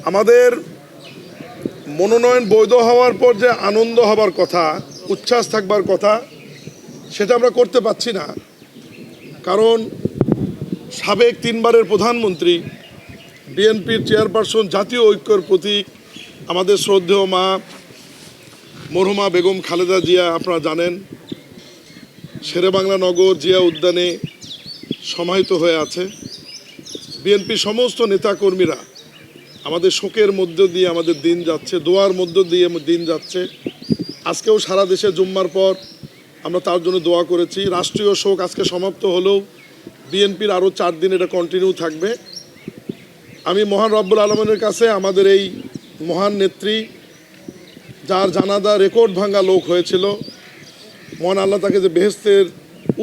আমাদের মনোনয়ন বৈধ হওয়ার পর যে আনন্দ হবার কথা, উচ্ছ্বাস থাকবার কথা, সেটা আমরা করতে পারছি না। কারণ সাবেক 3 বারের প্রধানমন্ত্রী, বিএনপির চেয়ারপারসন, জাতীয় ঐক্যের প্রতীক, আমাদের শ্রদ্ধেয় মা মরহুমা বেগম খালেদা জিয়া, আপনারা জানেন, শেরেবাংলা নগর জিয়া উদ্যানে সমাহিত হয়ে আছে। বিএনপির সমস্ত নেতাকর্মীরা আমাদের শোকের মধ্য দিয়ে আমাদের দিন যাচ্ছে, দোয়ার মধ্য দিয়ে দিন যাচ্ছে। আজকেও সারা দেশে জুম্মার পর আমরা তার জন্য দোয়া করেছি। রাষ্ট্রীয় শোক আজকে সমাপ্ত হলেও বিএনপির আরও 4 দিন এটা কন্টিনিউ থাকবে। আমি মহান রব্বুল আলমিনের কাছে আমাদের এই মহান নেত্রী, যার জানাজা রেকর্ড ভাঙা লোক হয়েছিল, মহান আল্লাহ তাকে যে বেহেশতের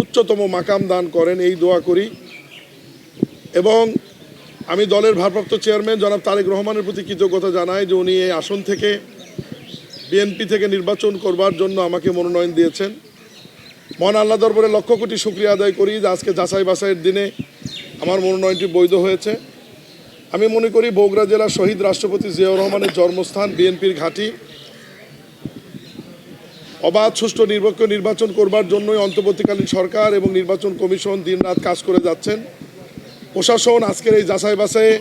উচ্চতম মাকাম দান করেন, এই দোয়া করি। এবং আমি দলের ভারপ্রাপ্ত চেয়ারম্যান জনাব তারেক রহমানের প্রতি কৃতজ্ঞতা জানাই যে উনি এই আসন থেকে, বিএনপি থেকে নির্বাচন করবার জন্য আমাকে মনোনয়ন দিয়েছেন। মহান আল্লাহ দরবারে লক্ষ কোটি শুকরিয়া আদায় করি যে আজকে যাচাই বাছাইয়ের দিনে আমার মনোনয়নটি বৈধ হয়েছে। আমি মনে করি বগুড়া জেলার শহীদ রাষ্ট্রপতি জিয়াউর রহমানের জন্মস্থান, বিএনপির ঘাঁটি, অবাধ সুষ্ঠু নিরপেক্ষ নির্বাচন করবার জন্যই অন্তর্বর্তীকালীন সরকার এবং নির্বাচন কমিশন দিনরাত কাজ করে যাচ্ছেন। প্রশাসন আজকের এই যাচাই বাছাইয়ে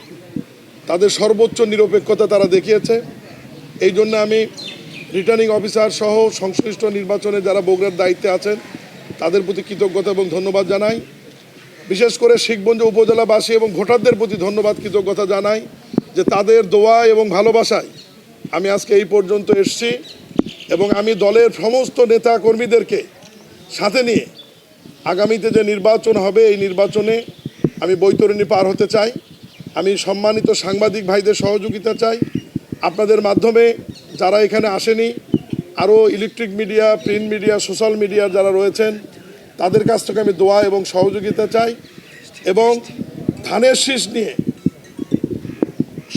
তাদের সর্বোচ্চ নিরপেক্ষতা তারা দেখিয়েছে। এই জন্য আমি রিটার্নিং অফিসার সহ সংশ্লিষ্ট নির্বাচনে যারা বগুড়ার দায়িত্বে আছেন তাদের প্রতি কৃতজ্ঞতা এবং ধন্যবাদ জানাই। বিশেষ করে শিখগঞ্জ উপজেলাবাসী এবং ভোটারদের প্রতি ধন্যবাদ, কৃতজ্ঞতা জানাই যে তাদের দোয়া এবং ভালোবাসায় আমি আজকে এই পর্যন্ত এসেছি। এবং আমি দলের সমস্ত নেতা কর্মীদেরকে সাথে নিয়ে আগামীতে যে নির্বাচন হবে, এই নির্বাচনে আমি বৈতরণী পার হতে চাই। আমি সম্মানিত সাংবাদিক ভাইদের সহযোগিতা চাই। আপনাদের মাধ্যমে যারা এখানে আসেনি, আরও electric media, print media, social মিডিয়ার যারা রয়েছেন, তাদের কাছ থেকে আমি দোয়া এবং সহযোগিতা চাই। এবং ধানের শীষ নিয়ে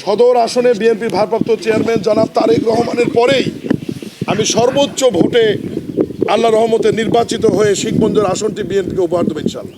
সদর আসনে বিএনপির ভারপ্রাপ্ত চেয়ারম্যান জনাব তারেক রহমানের পরেই আমি সর্বোচ্চ ভোটে আল্লাহ রহমতে নির্বাচিত হয়ে শিখগঞ্জের আসনটি বিএনপিকে উপহার দেব ইনশাআল্লাহ।